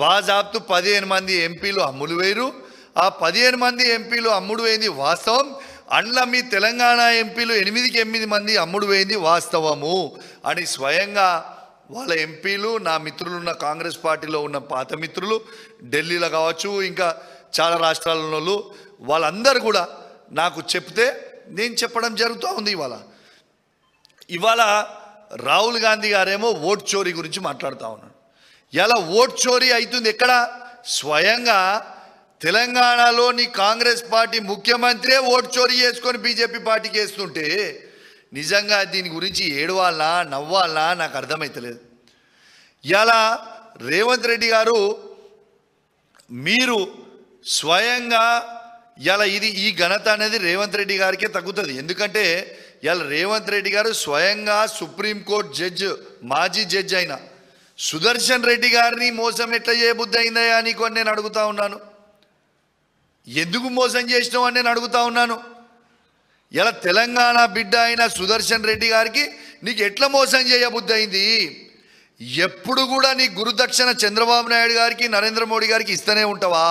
బాజాబ్తు 15 మంది ఎంపీలు అమ్ముడు వేరు. ఆ 15 మంది ఎంపీలు అమ్ముడు వేయింది వాస్తవం. అండ్ల మీ తెలంగాణ ఎంపీలు 8 మంది అమ్ముడు వేయింది వాస్తవము అని స్వయంగా వాళ్ళ ఎంపీలు, నా మిత్రులు ఉన్న కాంగ్రెస్ పార్టీలో ఉన్న పాత మిత్రులు, ఢిల్లీలో కావచ్చు, ఇంకా చాలా రాష్ట్రాలలో వాళ్ళందరూ కూడా నాకు చెప్తే నేను చెప్పడం జరుగుతూ ఉంది. ఇవాళ రాహుల్ గాంధీ గారేమో ఓట్ చోరీ గురించి మాట్లాడుతూ ఉన్నాడు. ఇలా ఓట్ చోరీ అవుతుంది ఎక్కడ? స్వయంగా తెలంగాణలోని కాంగ్రెస్ పార్టీ ముఖ్యమంత్రే ఓట్ చోరీ చేసుకొని బీజేపీ పార్టీకి వేస్తుంటే నిజంగా దీని గురించి ఏడవాలా నవ్వాలా నాకు అర్థమవుతలేదు. ఇలా రేవంత్ రెడ్డి గారు మీరు స్వయంగా ఇలా ఈ ఘనత అనేది రేవంత్ రెడ్డి గారికే తగ్గుతుంది. ఎందుకంటే ఇలా రేవంత్ రెడ్డి గారు స్వయంగా సుప్రీంకోర్టు జడ్జి, మాజీ జడ్జి అయిన సుదర్శన్ రెడ్డి గారిని మోసం ఎట్లా చేయబుద్ధి అయిందయా నీకు అని నేను అడుగుతా ఉన్నాను. ఎందుకు మోసం చేసినావు అని నేను అడుగుతా ఉన్నాను. ఇలా తెలంగాణ బిడ్డ అయిన సుదర్శన్ రెడ్డి గారికి నీకు ఎట్లా మోసం చేయబుద్ధి అయింది? ఎప్పుడు కూడా నీ గురుదక్షిణ చంద్రబాబు నాయుడు గారికి, నరేంద్ర మోడీ గారికి ఇస్తూనే ఉంటావా?